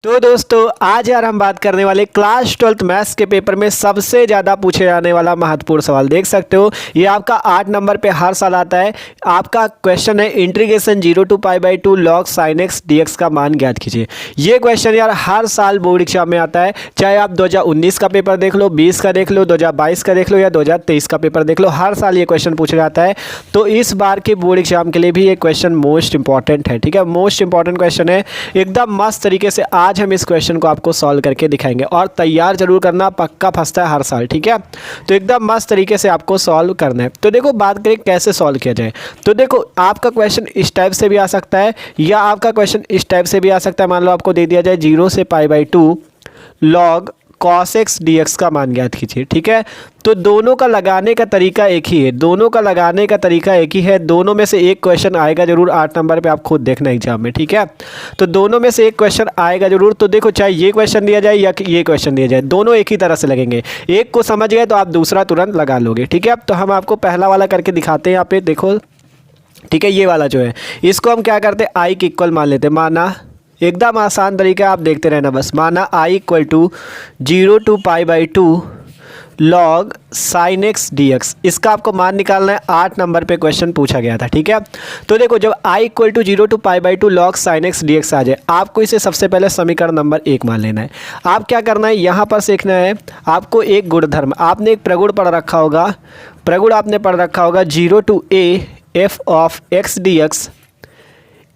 तो दोस्तों आज यार हम बात करने वाले क्लास 12th मैथ्स के पेपर में सबसे ज़्यादा पूछे जाने वाला महत्वपूर्ण सवाल। देख सकते हो ये आपका 8 नंबर पे हर साल आता है। आपका क्वेश्चन है integration 0 to π/2 log sin x dx का मान ज्ञात कीजिए। ये क्वेश्चन यार हर साल बोर्ड एग्जाम में आता है, चाहे आप 2019 का पेपर देख लो, 20 का देख लो, 2022 का देख लो या 2023 का पेपर देख लो, हर साल ये क्वेश्चन पूछा जाता है। तो इस बार के बोर्ड एग्जाम के लिए भी ये क्वेश्चन मोस्ट इंपॉर्टेंट है। ठीक है, मोस्ट इंपॉर्टेंट क्वेश्चन है। एकदम मस्त तरीके से आज हम इस क्वेश्चन को आपको सॉल्व करके दिखाएंगे और तैयार जरूर करना, पक्का फंसता है हर साल। ठीक है, तो एकदम मस्त तरीके से आपको सॉल्व करना है। तो देखो बात करें कैसे सॉल्व किया जाए। तो देखो आपका क्वेश्चन इस टाइप से भी आ सकता है या आपका क्वेश्चन इस टाइप से भी आ सकता है। मान लो आपको दे दिया जाए 0 से π/2 log cos x dx का मान ज्ञात कीजिए। ठीक है, तो दोनों का लगाने का तरीका एक ही है, दोनों का लगाने का तरीका एक ही है। दोनों में से एक क्वेश्चन आएगा जरूर 8 नंबर पे, आप खुद देखना एग्जाम में। ठीक है, तो दोनों में से एक क्वेश्चन आएगा जरूर। तो देखो चाहे ये क्वेश्चन दिया जाए या ये क्वेश्चन दिया जाए, दोनों एक ही तरह से लगेंगे। एक को समझ गए तो आप दूसरा तुरंत लगा लोगे। ठीक है, तो हम आपको पहला वाला करके दिखाते हैं यहाँ पे। देखो ठीक है, ये वाला जो है इसको हम क्या करते हैं, आई के इक्वल मान लेते हैं। माना एकदम आसान तरीका, आप देखते रहना बस। माना i equal to 0 to π/2 log sin x dx, इसका आपको मान निकालना है। 8 नंबर पे क्वेश्चन पूछा गया था। ठीक है, तो देखो जब i equal to 0 to π/2 log sin x dx आ जाए, आपको इसे सबसे पहले समीकरण नंबर 1 मान लेना है। आप क्या करना है, यहाँ पर सीखना है आपको एक गुणधर्म। आपने एक प्रगुण पढ़ रखा होगा, 0 to a f of x dx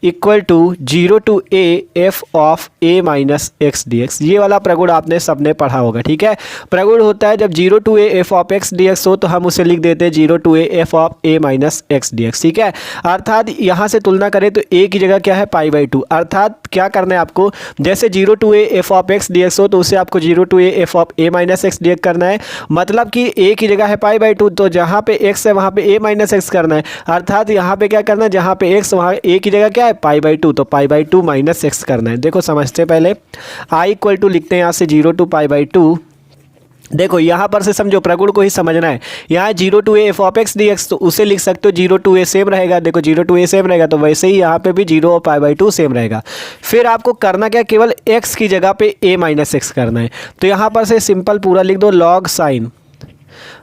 equal to 0 to a f of a minus X D X. ये वाला प्रगुण आपने सबने पढ़ा होगा। ठीक है, प्रगुण होता है जब 0 to a f of x dx हो तो हम उसे लिख देते हैं 0 to a f of a minus X D x. ठीक है, अर्थात यहाँ से तुलना करें तो a की जगह क्या है π/2। अर्थात क्या करना है आपको, जैसे 0 to a f of x dx हो तो उसे आपको 0 to a f of a minus X D x करना है। मतलब कि a की जगह है π/2, तो जहाँ पे x है वहाँ पे a माइनस एक्स करना है। अर्थात यहाँ पे क्या करना है, जहाँ पे x वहाँ a की जगह क्या है π/2, तो π/2 माइनस एक्स करना है। देखो समझते पहले, i इक्वल टू लिखते हैं यहाँ से 0 to π/2। देखो यहाँ पर से समझो, प्रगुण को ही समझना है। यहाँ 0 to a f of x dx, तो उसे लिख सकते हो 0 to a सेम रहेगा। देखो 0 to a सेम रहेगा तो वैसे ही यहाँ पे भी 0 और π/2 सेम रहेगा। फिर आपको करना क्या, केवल x की जगह पे a माइनस एक्स करना है। तो यहाँ पर से सिंपल पूरा लिख दो log साइन,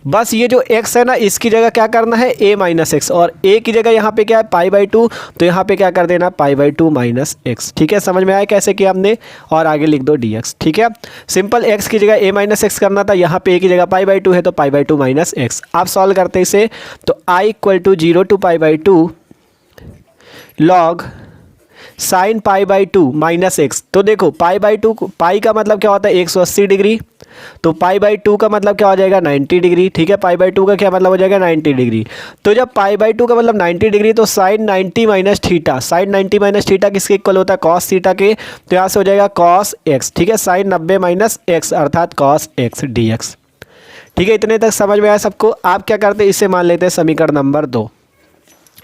बस ये जो x है ना इसकी जगह क्या करना है a माइनस एक्स, और a की जगह यहाँ पे क्या है π/2, तो यहाँ पे क्या कर देना π/2 माइनस एक्स। ठीक है, समझ में आया कैसे किया हमने, और आगे लिख दो dx। ठीक है, सिंपल x की जगह a माइनस एक्स करना था, यहाँ पे a की जगह π/2 है तो π/2 माइनस एक्स। आप सॉल्व करते इसे, तो i equal to 0 to π/2 log sine π/2 minus x. तो देखो π/2, पाई का मतलब क्या होता है 180 डिग्री, तो π/2 का मतलब क्या हो जाएगा 90 डिग्री। ठीक है, π/2 का क्या मतलब हो जाएगा 90 डिग्री। तो जब π/2 का मतलब 90 डिग्री, तो sine 90 minus theta, sine 90 minus theta किसके इक्वल होता है, कॉस थीटा के। तो यहाँ से हो जाएगा कॉस एक्स। ठीक है, साइन 90 माइनस एक्स अर्थात कॉस एक्स dx। ठीक है, इतने तक समझ में आया सबको। आप क्या करते हैं, इसे मान लेते हैं समीकरण नंबर 2।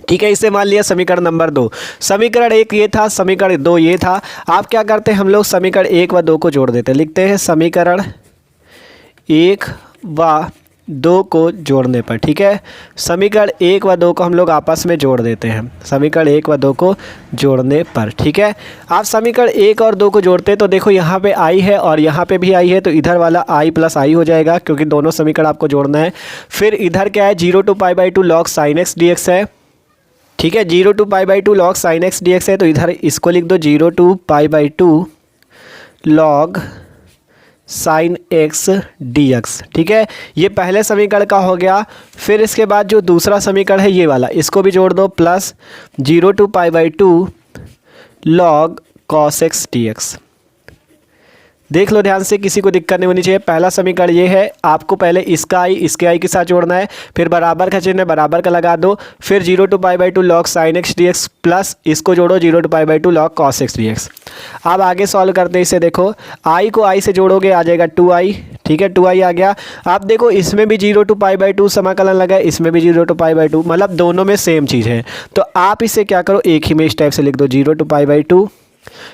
ठीक है, इसे मान लिया समीकरण नंबर 2। समीकरण 1 ये था, समीकरण 2 ये था। आप क्या करते हैं, हम लोग समीकरण 1 व 2 को जोड़ देते हैं। लिखते हैं समीकरण 1 व 2 को जोड़ने पर, ठीक है, समीकरण 1 व 2 को हम लोग आपस में जोड़ देते हैं। समीकरण 1 व 2 को जोड़ने पर, ठीक है, आप समीकरण 1 और 2 को जोड़ते हैं तो देखो यहाँ पे i है और यहाँ पे भी i है, तो इधर वाला i प्लस i हो जाएगा क्योंकि दोनों समीकरण आपको जोड़ना है। फिर इधर क्या है, 0 to π/2 log sin x dx है। ठीक है, 0 to π/2 log sin x dx है, तो इधर इसको लिख दो 0 to π/2 log sin x dx। ठीक है, ये पहले समीकरण का हो गया। फिर इसके बाद जो दूसरा समीकरण है ये वाला, इसको भी जोड़ दो, plus 0 to π/2 log cos x dx। देख लो ध्यान से, किसी को दिक्कत नहीं होनी चाहिए। पहला समीकरण ये है, आपको पहले इसका i इसके i के साथ जोड़ना है, फिर बराबर का चिन्ह बराबर का लगा दो, फिर 0 to π/2 log sin x dx plus इसको जोड़ो 0 to π/2 log cos x dx। अब आगे सॉल्व करते हैं इसे। देखो i को i से जोड़ोगे आ जाएगा 2i। ठीक है, 2i आ गया। अब देखो इसमें भी 0 to π/2 समाकलन लगा है, इसमें भी 0 to π/2, मतलब दोनों में सेम चीज़ है। तो आप इसे क्या करो, एक ही में इस टाइप से लिख दो 0 to π/2,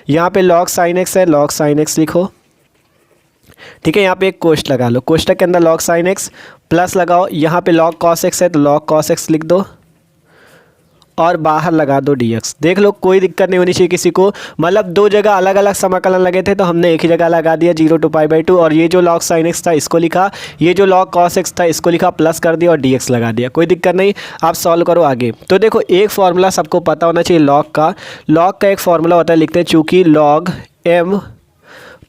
यहाँ पे log sin x है, log sin x लिखो। ठीक है, यहाँ पे एक कोष्टक लगा लो, कोष्टक के अंदर log sin x प्लस लगाओ, यहाँ पे log cos x है तो log cos x लिख दो, और बाहर लगा दो dx। देख लो कोई दिक्कत नहीं होनी चाहिए किसी को, मतलब दो जगह अलग अलग समाकलन लगे थे तो हमने एक ही जगह लगा दिया 0 to π/2, और ये जो log sin x था इसको लिखा, ये जो log cos x था इसको लिखा, प्लस कर दिया और dx लगा दिया, कोई दिक्कत नहीं। आप सॉल्व करो आगे। तो देखो एक फॉर्मूला सबको पता होना चाहिए log का एक फॉर्मूला होता है, लिखते हैं चूँकि log m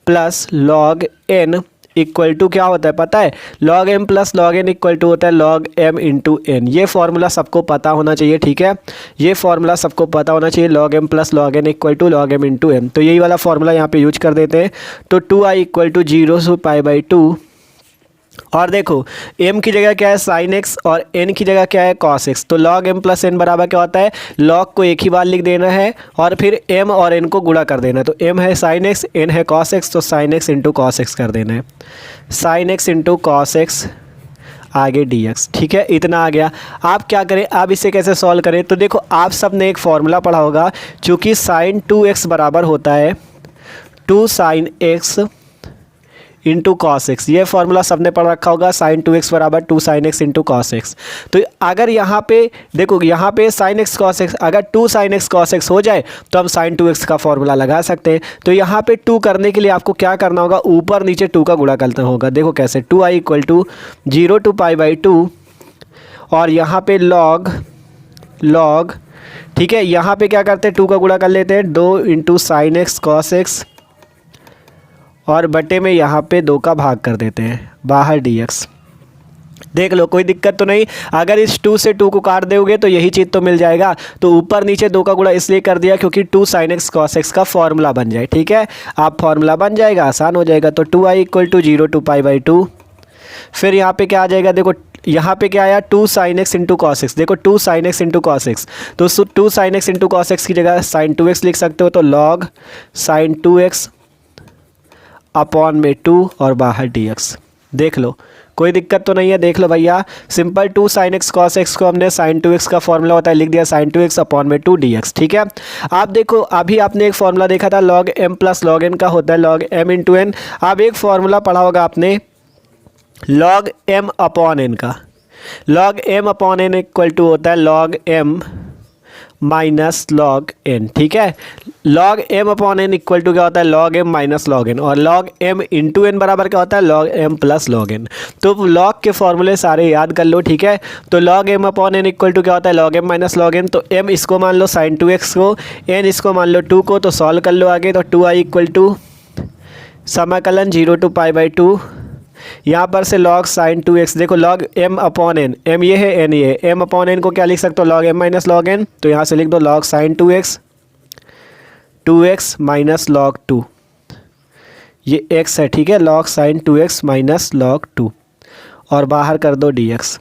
plus log n equal to क्या होता है पता है, log m plus log n equal to होता है log m इंटू n। ये फार्मूला सबको पता होना चाहिए, ठीक है, ये फार्मूला सबको पता होना चाहिए, log m plus log n equal to log m into m। तो यही वाला फार्मूला यहाँ पे यूज कर देते हैं। तो 2i इक्वल टू 0 to π/2, और देखो m की जगह क्या है sin x और n की जगह क्या है cos x। तो log m प्लस n बराबर क्या होता है, log को एक ही बार लिख देना है और फिर m और n को गुणा कर देना है। तो m है sin x, n है cos x, तो sin x into cos x कर देना है, sin x into cos x आगे dx, ठीक है, इतना आ गया। आप क्या करें, आप इसे कैसे सॉल्व करें, तो देखो आप सब ने एक फॉर्मूला पढ़ा होगा, चूँकि sin 2x बराबर होता है 2 sin x into cos x, ये फॉर्मूला सबने पढ़ रखा होगा, sin 2x बराबर 2 sin x into cos x. तो अगर यहाँ पे देखो, यहाँ पे sin x cos x, अगर 2 sin x cos x हो जाए तो हम sin 2x का फॉर्मूला लगा सकते हैं। तो यहाँ पे 2 करने के लिए आपको क्या करना होगा, ऊपर नीचे 2 का गुणा करना होगा। देखो कैसे, 2i इक्वल टू 0 to π/2, और यहाँ पे log, ठीक है, यहाँ पे क्या करते हैं 2 का गुणा कर लेते हैं, 2 into sin x cos x, और बटे में यहाँ पे 2 का भाग कर देते हैं, बाहर dx। देख लो कोई दिक्कत तो नहीं, अगर इस 2 से 2 को काट दोगे तो यही चीज़ तो मिल जाएगा। तो ऊपर नीचे 2 का गुणा इसलिए कर दिया क्योंकि 2 sin x cos x का फॉर्मूला बन जाए, ठीक है, आप फॉर्मूला बन जाएगा, आसान हो जाएगा। तो 2i इक्वल टू 0 to π/2, फिर यहाँ पे क्या आ जाएगा, देखो यहाँ पे क्या आया 2 sin x into cos x. देखो 2 sin x into cos x, तो 2 sin x into cos x की जगह sin 2x लिख सकते हो, तो log sin 2x अपॉन में 2 और बाहर dx। देख लो कोई दिक्कत तो नहीं है, देख लो भैया, simple 2 sin x cos x को हमने sin 2x का फॉर्मूला होता है लिख दिया, sin 2x अपॉन में 2 dx, ठीक है। आप देखो अभी आपने एक फॉर्मूला देखा था log m plus log n का होता है log m इंटू n। अब एक फॉर्मूला पढ़ा होगा आपने log m अपॉन n का, log m upon n equal to होता है log m minus log n, ठीक है। log m upon n equal to क्या होता है, log m minus log n, और log m इंटू n बराबर क्या होता है, log m plus log n। तो log के फॉर्मूले सारे याद कर लो, ठीक है। तो log m upon n equal to क्या होता है, log m minus log n। तो m इसको मान लो sin 2x को, n इसको मान लो 2 को, तो सॉल्व कर लो आगे। तो 2i इक्वल टू समाकलन 0 to π/2, यहाँ पर से log sin 2x, देखो log m upon n, m ये है n ये है, m अपॉन n को क्या लिख सकते हो, log m minus log n। तो यहाँ से लिख दो log sin 2x minus log 2, ये x है, ठीक है, log sin 2x minus log 2, और बाहर कर दो dx,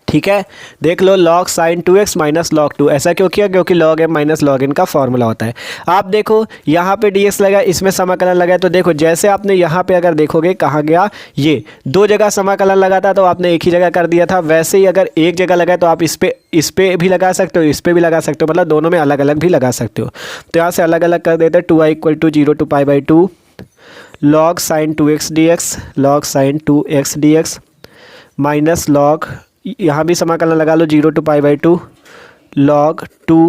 ठीक है। देख लो log sin 2x minus log 2, ऐसा क्यों किया, क्योंकि log m minus log n का फॉर्मूला होता है। आप देखो यहाँ पे dx लगा, इसमें समाकलन लगा है, तो देखो जैसे आपने यहाँ पे अगर देखोगे कहाँ गया, ये 2 जगह समाकलन लगा था तो आपने एक ही जगह कर दिया था, वैसे ही अगर एक जगह लगा है तो आप इस पे भी लगा सकते हो, इस पे भी लगा सकते हो, मतलब दोनों में अलग अलग भी लगा सकते हो। तो यहाँ से अलग अलग कर देते हैं, 2i equal to 0 to π/2 log sin 2x dx, log sin 2x dx minus log, यहाँ भी समाकलन लगा लो 0 to π/2 log 2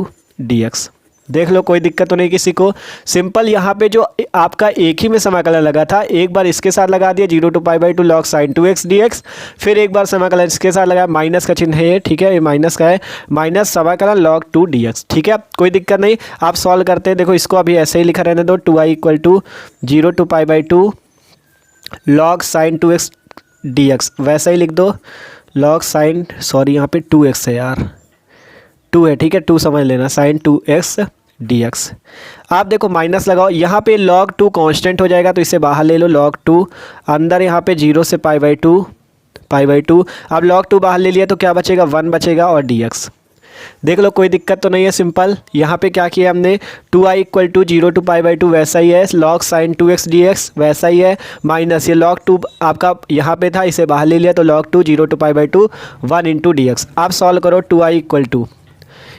dx। देख लो कोई दिक्कत तो नहीं किसी को, सिंपल यहाँ पे जो आपका एक ही में समाकलन लगा था, एक बार इसके साथ लगा दिया 0 to π/2 log sin 2x dx, फिर एक बार समाकलन इसके साथ लगा, माइनस का चिन्ह है ये, ठीक है, ये माइनस का है, माइनस समाकलन log 2 dx, ठीक है, कोई दिक्कत नहीं। आप सॉल्व करते हैं, देखो इसको अभी ऐसे ही लिखा रहने दो, 2i equal to 0 to π/2 log sin 2x dx, वैसा ही लिख दो log sin, सॉरी यहाँ पे 2x है यार, 2 है, ठीक है, 2 समझ लेना, sin 2x dx। आप देखो माइनस लगाओ, यहाँ पे log 2 कांस्टेंट हो जाएगा तो इसे बाहर ले लो, log 2 अंदर, यहाँ पे 0 से π/2, अब log 2 बाहर ले लिया तो क्या बचेगा, 1 बचेगा और dx। देख लो कोई दिक्कत तो नहीं है, सिंपल। यहाँ पे क्या किया हमने, 2i इक्वल टू 0 to π/2 वैसा ही है, log sin 2x dx वैसा ही है, माइनस ये log 2 आपका यहाँ पे था, इसे बाहर ले लिया तो log 2 0 to π/2 1 इंटू dx। आप सॉल्व करो, 2i इक्वल टू,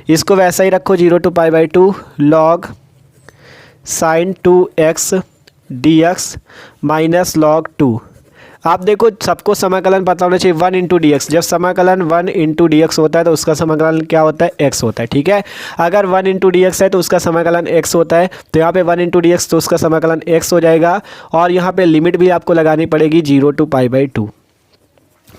इसको वैसा ही रखो 0 to π/2 log sin 2x dx minus log 2, आप देखो सबको समाकलन पता होना चाहिए 1 इंटू डी एक्स। जब समाकलन 1 इंटू डी एक्स होता है तो उसका समाकलन क्या होता है, एक्स होता है। ठीक है, अगर 1 इंटू डी एक्स है तो उसका समाकलन एक्स होता है, तो यहाँ पे 1 इंटू डी एक्स तो उसका समाकलन एक्स हो जाएगा। और यहाँ पे लिमिट भी आपको लगानी पड़ेगी 0 टू π/2।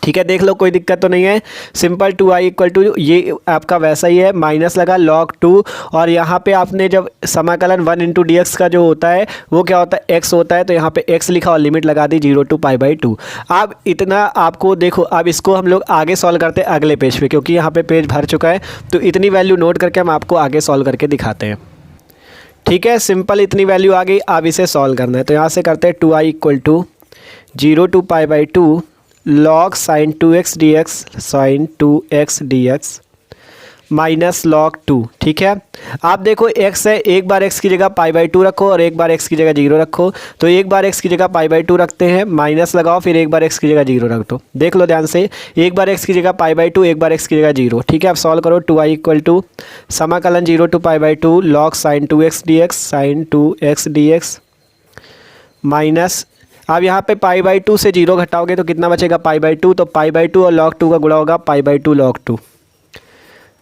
ठीक है, देख लो कोई दिक्कत तो नहीं है। सिंपल 2i इक्वल टू ये आपका वैसा ही है, माइनस लगा log 2 और यहाँ पे आपने जब समाकलन 1 इंटू डी एक्स का जो होता है वो क्या होता है, x होता है, तो यहाँ पे x लिखा और लिमिट लगा दी 0 टू π/2। अब इतना आपको देखो, अब इसको हम लोग आगे सॉल्व करते हैं अगले पेज पे, क्योंकि यहाँ पे पेज भर चुका है। तो इतनी वैल्यू नोट करके हम आपको आगे सॉल्व करके दिखाते हैं। ठीक है, सिंपल इतनी वैल्यू आ गई, अब इसे सॉल्व करना है। तो यहाँ से करते हैं 2i equal to 0 to π/2 log sin 2x dx sin 2x dx minus log 2। ठीक है, आप देखो x है, एक बार x की जगह π/2 रखो और एक बार x की जगह 0 रखो। तो एक बार x की जगह π/2 रखते हैं, माइनस लगाओ, फिर एक बार x की जगह 0 रख दो। देख लो ध्यान से, एक बार x की जगह π/2, एक बार x की जगह 0। ठीक है, अब सॉल्व करो। 2i इक्वल टू समाकलन 0 to π/2 log sin 2x dx sin 2x dx minus, अब यहाँ पे π/2 से 0 घटाओगे तो कितना बचेगा, π/2। तो π/2 और log 2 का गुणा होगा π/2 log 2।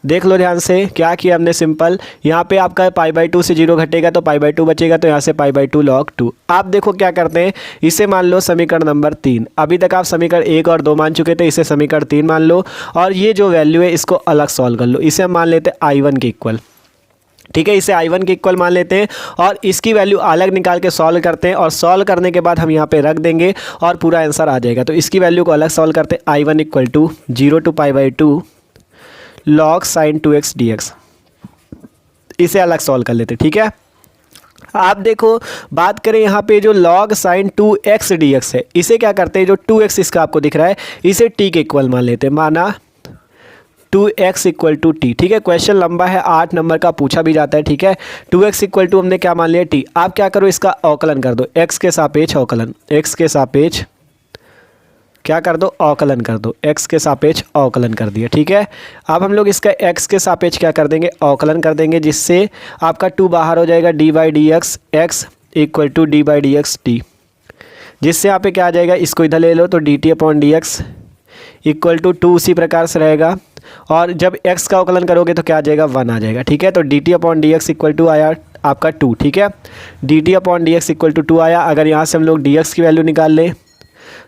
देख लो ध्यान से, क्या किया हमने, सिंपल यहाँ पे आपका π/2 से 0 घटेगा तो π/2 बचेगा, तो यहाँ से π/2 log 2। आप देखो क्या करते हैं, इसे मान लो समीकरण नंबर 3। अभी तक आप समीकरण 1 और 2 मान चुके थे, इसे समीकरण 3 मान लो। और ये जो वैल्यू है इसको अलग सॉल्व कर लो। इसे हम मान लेते हैं i1 के इक्वल। ठीक है, इसे i1 के इक्वल मान लेते हैं और इसकी वैल्यू अलग निकाल के सॉल्व करते हैं। और सॉल्व करने के बाद हम यहाँ पे रख देंगे और पूरा आंसर आ जाएगा। तो इसकी वैल्यू को अलग सॉल्व करते हैं। i1 equal to 0 to π/2 log sin 2x dx, इसे अलग सॉल्व कर लेते हैं। ठीक है, आप देखो बात करें यहाँ पे जो log sin 2x dx है, इसे क्या करते हैं, जो 2x इसका आपको दिख रहा है इसे t के इक्वल मान लेते हैं, माना 2x इक्वल टू टी। ठीक है, क्वेश्चन लंबा है, 8 नंबर का पूछा भी जाता है। ठीक है, 2x इक्वल टू हमने क्या मान लिया, t। आप क्या करो, इसका अवकलन कर दो, x के सापेक्ष अवकलन, x के सापेक्ष क्या कर दो, अवकलन कर दो, x के सापेक्ष अवकलन कर दिया। ठीक है, अब हम लोग इसका x के सापेक्ष क्या कर देंगे, अवकलन कर देंगे, जिससे आपका 2 बाहर हो जाएगा, d/dx x equal to d/dx t, जिससे यहाँ पे क्या आ जाएगा, इसको इधर ले लो तो dt/dx इक्वल टू 2 उसी प्रकार से रहेगा। और जब x का अवकलन करोगे तो क्या आ जाएगा, 1 आ जाएगा। ठीक है, तो dt/dx इक्वल टू आया आपका 2। ठीक है, dt/dx इक्वल टू 2 आया। अगर यहाँ से हम लोग dx की वैल्यू निकाल लें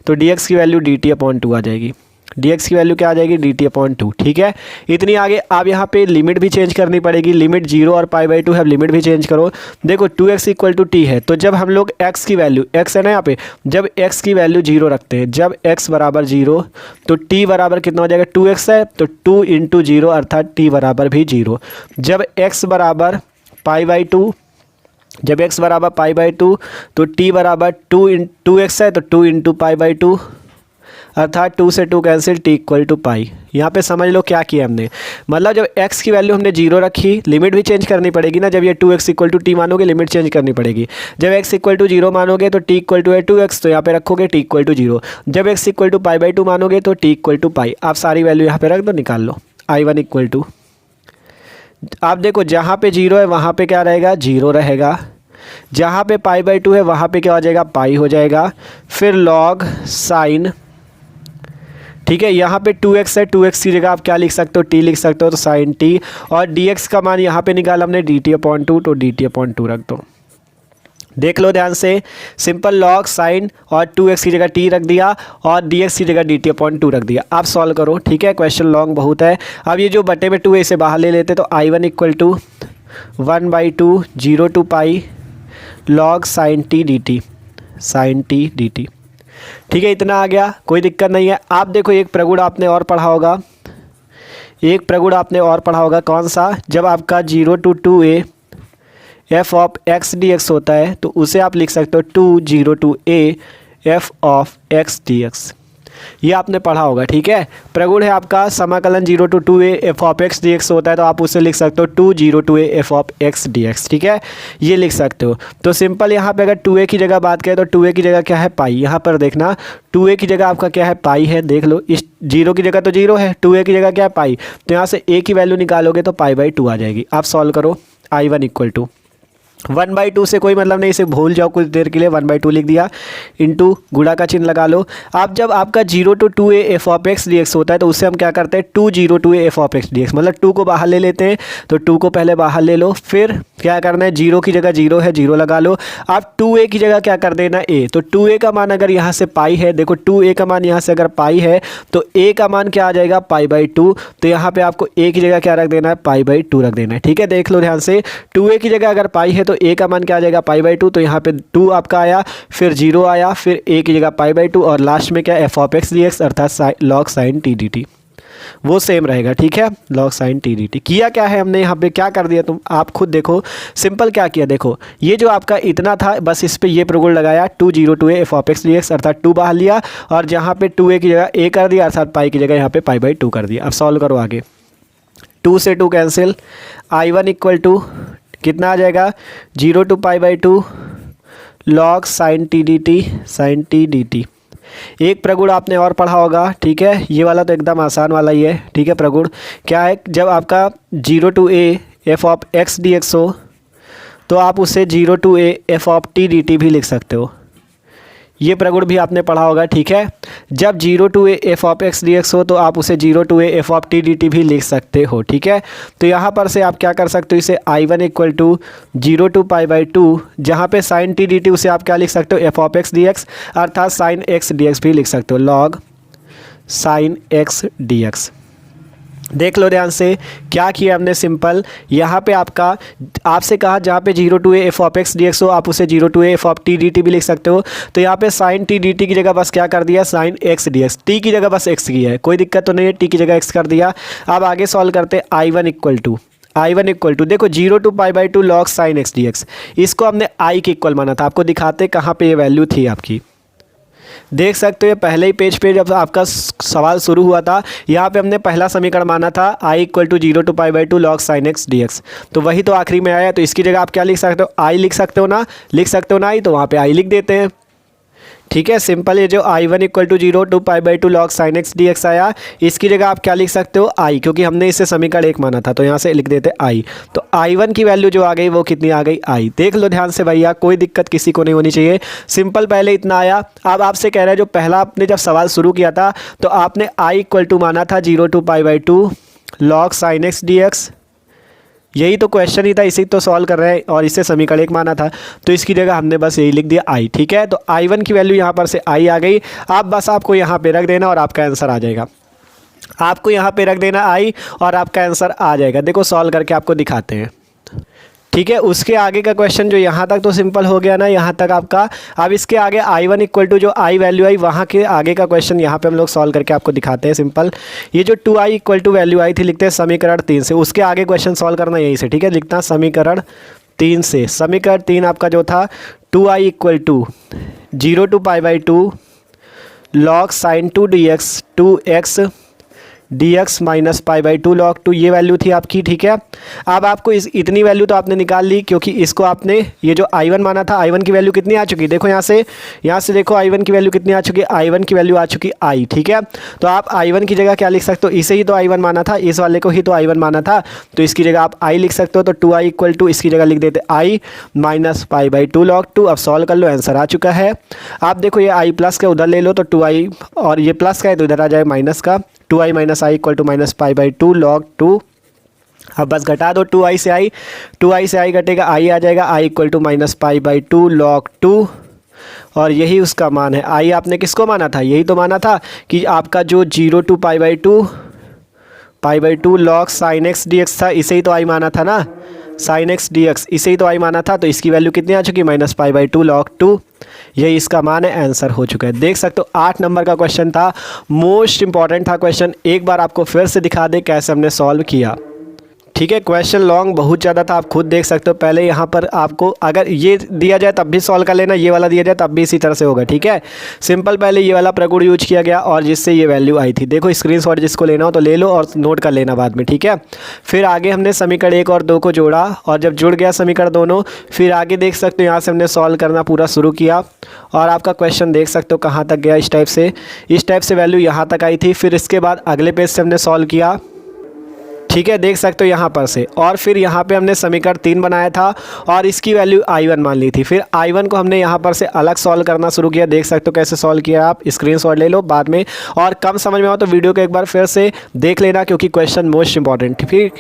तो dx की वैल्यू dt/2 आ जाएगी। dx की वैल्यू क्या आ जाएगी, dt/2। ठीक है, इतनी आगे। आप यहाँ पे लिमिट भी चेंज करनी पड़ेगी, लिमिट 0 और π/2 है, लिमिट भी चेंज करो। देखो 2x इक्वल टू टी है, तो जब हम लोग x की वैल्यू, x है ना यहाँ पे, जब x की वैल्यू 0 रखते हैं, जब x बराबर 0 तो t बराबर कितना हो जाएगा, 2x है तो 2 इंटू 0 अर्थात t बराबर भी 0। जब x बराबर π/2, जब x बराबर π/2 तो t बराबर 2x है तो 2 इंटू π/2 अर्थात 2 से 2 कैंसिल, t इक्वल टू पाई। यहाँ पे समझ लो क्या किया हमने, मतलब जब x की वैल्यू हमने 0 रखी, लिमिट भी चेंज करनी पड़ेगी ना। जब ये 2x इक्वल टू टी मानोगे, लिमिट चेंज करनी पड़ेगी। जब x इक्वल टू 0 मानोगे तो t इक्वल टू है 2x, तो यहाँ पे रखोगे t इक्वल टू 0। जब x इक्वल टू π/2 मानोगे तो t इक्वल टू पाई। आप सारी वैल्यू यहाँ पे रख दो, निकाल लो। i1 इक्वल टू, आप देखो जहाँ पे 0 है वहाँ पे क्या रहेगा, 0 रहेगा। जहाँ पे π/2 है वहाँ पे क्या हो जाएगा, पाई हो जाएगा। फिर log साइन, ठीक है, यहाँ पे 2x है, 2x की जगह आप क्या लिख सकते हो, t लिख सकते हो, तो साइन t। और dx का मान यहाँ पे निकाला हमने dt/2, तो dt/2 रख दो। देख लो ध्यान से, सिंपल log साइन और 2x की जगह t रख दिया और dx की जगह dt/2 रख दिया। आप सॉल्व करो। ठीक है, क्वेश्चन लॉन्ग बहुत है। अब ये जो बटे में 2 है इसे बाहर ले लेते, तो i1 equal to 1/2 0 to pi log sine t dt, sine t dt। ठीक है, इतना आ गया, कोई दिक्कत नहीं है। आप देखो एक प्रगुण आपने और पढ़ा होगा, एक प्रगुण आपने और पढ़ा होगा, कौन सा, जब आपका 0 to 2a f of x dx होता है तो उसे आप लिख सकते हो 2 0 to a f of x dx। ये आपने पढ़ा होगा। ठीक है, प्रगुण है आपका समाकलन 0 to 2a f of x dx होता है, तो आप उसे लिख सकते हो 2 0 to a f of x dx। ठीक है, ये लिख सकते हो। तो सिंपल यहाँ पे अगर 2a की जगह बात करें तो 2a की जगह क्या है, पाई। यहाँ पर देखना 2a की जगह आपका क्या है, पाई है। देख लो, इस 0 की जगह तो 0 है, 2a की जगह क्या है, पाई। तो यहाँ से a की वैल्यू निकालोगे तो π/2 आ जाएगी। आप सॉल्व करो। i1 इक्वल टू 1/2 से कोई मतलब नहीं, इसे भूल जाओ कुछ देर के लिए, 1/2 लिख दिया, इंटू गुणा का चिन्ह लगा लो। अब जब आपका 0 to 2a f of x dx होता है तो उससे हम क्या करते हैं 2 0 to a f of x dx, मतलब 2 को बाहर ले लेते हैं। तो 2 को पहले बाहर ले लो, फिर क्या करना है 0 की जगह 0 है 0 लगा लो। अब 2a की जगह क्या कर देना a, तो 2a का मान अगर यहाँ से पाई है, देखो 2a का मान यहाँ से अगर पाई है तो a का मान क्या आ जाएगा π/2, तो यहाँ पे आपको a की जगह क्या रख देना है π/2 रख देना है। ठीक है, देख लो ध्यान से, 2a की जगह अगर पाई है तो a का मान क्या आ जाएगा π/2, तो यहाँ पे 2 आपका आया, फिर 0 आया, फिर a की जगह π/2 और लास्ट में क्या f of x dx अर्थात log sin t dt वो सेम रहेगा। ठीक है, log sin t dt। किया क्या है हमने यहाँ पे, क्या कर दिया तुम आप खुद देखो, सिंपल क्या किया, देखो ये जो आपका इतना था बस इस पे ये प्रगुण लगाया 2 0 to a f of x dx अर्थात 2 बाहर लिया और जहाँ पे 2a की जगह a कर दिया अर्थात पाई की जगह यहाँ पे π/2 कर दिया। अब सॉल्व करो आगे, 2 से 2 कैंसिल, I1 इक्वल टू कितना आ जाएगा 0 to π/2 log sin t dt। एक प्रगुण आपने और पढ़ा होगा, ठीक है, ये वाला तो एकदम आसान वाला ही है। ठीक है, प्रगुण क्या है, जब आपका 0 to a f of x dx हो तो आप उसे 0 to a f of t dt भी लिख सकते हो, ये प्रगुण भी आपने पढ़ा होगा। ठीक है, जब 0 to a f of x dx हो तो आप उसे 0 to a f of t dt भी लिख सकते हो। ठीक है, तो यहाँ पर से आप क्या कर सकते हो, इसे I1 इक्वल टू 0 to π/2 जहाँ पे sin t dt उसे आप क्या लिख सकते हो f of x dx अर्थात sin x dx भी लिख सकते हो, log sin x dx। देख लो ध्यान से क्या किया हमने, सिंपल यहाँ पे आपसे कहा जहाँ पे 0 to a f of x dx हो आप उसे 0 to a f of t dt भी लिख सकते हो। तो यहाँ पे sin t dt की जगह बस क्या कर दिया sin x dx, t की जगह बस x की है, कोई दिक्कत तो नहीं है, t की जगह x कर दिया। अब आगे सॉल्व करते I1 इक्वल टू देखो 0 to π/2 log sin x dx, इसको हमने i के इक्वल माना था, आपको दिखाते कहाँ पे ये वैल्यू थी आपकी, देख सकते हो पहले ही पेज पे जब आपका सवाल शुरू हुआ था यहाँ पे हमने पहला समीकरण माना था i equal to 0 to π/2 log sin x dx, तो वही तो आखिरी में आया। तो इसकी जगह आप क्या लिख सकते हो, i लिख सकते हो ना, लिख सकते हो ना i, तो वहाँ पे i लिख देते हैं। ठीक है, सिंपल, ये जो I1 equal to 0 to π/2 log sin x dx आया, इसकी जगह आप क्या लिख सकते हो i, क्योंकि हमने इसे समीकरण 1 माना था तो यहाँ से लिख देते i। तो I1 की वैल्यू जो आ गई वो कितनी आ गई i, देख लो ध्यान से भैया, कोई दिक्कत किसी को नहीं होनी चाहिए, सिंपल पहले इतना आया। अब आपसे कह रहा है जो पहला आपने जब सवाल शुरू किया था तो आपने i इक्वल टू माना था 0 to π/2 log sin x dx, यही तो क्वेश्चन ही था, इसी तो सॉल्व कर रहे हैं और इससे समीकरण 1 माना था तो इसकी जगह हमने बस यही लिख दिया i। ठीक है, तो I1 की वैल्यू यहाँ पर से i आ गई, आप बस आपको यहाँ पे रख देना और आपका आंसर आ जाएगा, आपको यहाँ पे रख देना i और आपका आंसर आ जाएगा। देखो सॉल्व करके आपको दिखाते हैं। ठीक है, उसके आगे का क्वेश्चन जो यहाँ तक तो सिंपल हो गया ना, यहाँ तक आपका। अब इसके आगे I1 इक्वल टू जो i वैल्यू आई वहाँ के आगे का क्वेश्चन यहाँ पे हम लोग सॉल्व करके आपको दिखाते हैं। सिंपल, ये जो 2i इक्वल टू वैल्यू आई थी लिखते हैं समीकरण 3 से, उसके आगे क्वेश्चन सॉल्व करना यहीं से। ठीक है, लिखना समीकरण 3 से, समीकरण 3 आपका जो था 2i equal to 0 to π/2 log sin 2 dx 2x dx minus π/2 log 2, ये वैल्यू थी आपकी। ठीक है, अब आपको इतनी वैल्यू तो आपने निकाल ली, क्योंकि इसको आपने ये जो I1 माना था, I1 की वैल्यू कितनी आ चुकी, देखो यहाँ से देखो I1 की वैल्यू कितनी आ चुकी है, I1 की वैल्यू आ चुकी i। ठीक है, तो आप I1 की जगह क्या लिख सकते हो, इसे ही तो I1 माना था, इस वाले को ही तो I1 माना था, तो इसकी जगह आप i लिख सकते हो। तो 2i इक्वल टू इसकी जगह लिख देते i माइनस π/2 log 2। अब सॉल्व कर लो, आंसर आ चुका है। आप देखो ये i प्लस का उधर ले लो तो 2i, और ये प्लस का है तो इधर आ जाए माइनस का, 2i minus i equal to minus π/2 log 2। अब बस घटा दो 2i से i घटेगा, i आ जाएगा, i equal to minus π/2 log 2, और यही उसका मान है। i आपने किसको माना था, यही तो माना था कि आपका जो 0 to π/2 log sin x dx था, इसे ही तो i माना था ना, sin x dx इसे ही तो i माना था, तो इसकी वैल्यू कितनी आ चुकी है माइनस π/2 log 2, यही इसका मान है, आंसर हो चुका है। देख सकते हो 8 नंबर का क्वेश्चन था, मोस्ट इंपॉर्टेंट था क्वेश्चन। एक बार आपको फिर से दिखा दे कैसे हमने सॉल्व किया। ठीक है, क्वेश्चन लॉन्ग बहुत ज़्यादा था, आप खुद देख सकते हो। पहले यहाँ पर आपको अगर ये दिया जाए तब भी सॉल्व कर लेना, ये वाला दिया जाए तब भी इसी तरह से होगा। ठीक है, सिंपल पहले ये वाला प्रगुण यूज किया गया और जिससे ये वैल्यू आई थी। देखो स्क्रीनशॉट जिसको लेना हो तो ले लो और नोट कर लेना बाद में। ठीक है, फिर आगे हमने समीकरण 1 और 2 को जोड़ा, और जब जुड़ गया समीकरण दोनों, फिर आगे देख सकते हो यहाँ से हमने सॉल्व करना पूरा शुरू किया, और आपका क्वेश्चन देख सकते हो कहाँ तक गया। इस टाइप से वैल्यू यहाँ तक आई थी। फिर इसके बाद अगले पेज से हमने सॉल्व किया। ठीक है, देख सकते हो यहाँ पर से। और फिर यहाँ पे हमने समीकरण 3 बनाया था और इसकी वैल्यू I1 मान ली थी। फिर I1 को हमने यहाँ पर से अलग सॉल्व करना शुरू किया। देख सकते हो कैसे सॉल्व किया, आप स्क्रीनशॉट ले लो बाद में। और कम समझ में आओ तो वीडियो को एक बार फिर से देख लेना, क्योंकि क्वेश्चन मोस्ट इंपॉर्टेंट। फिर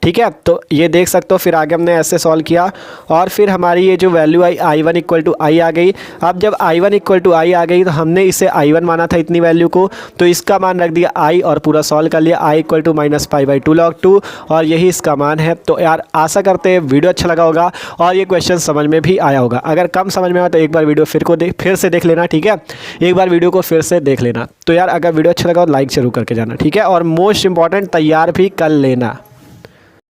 ठीक है, तो ये देख सकते हो। फिर आगे हमने ऐसे सॉल्व किया और फिर हमारी ये जो वैल्यू आई I1 इक्वल टू आई आ गई। अब जब I1 इक्वल टू आई आ गई तो हमने इसे I1 माना था इतनी वैल्यू को, तो इसका मान रख दिया I और पूरा सॉल्व कर लिया। I इक्वल टू -5/2 log 2 और यही इसका मान है। तो यार आशा करते हैं वीडियो अच्छा लगा होगा और ये क्वेश्चन समझ में भी आया होगा। अगर कम समझ में आया तो एक बार वीडियो फिर से देख लेना, ठीक है। एक बार वीडियो को फिर से देख लेना। तो यार अगर वीडियो अच्छा लगा तो लाइक जरूर करके जाना, ठीक है। और मोस्ट इंपॉर्टेंट तैयार भी कर लेना।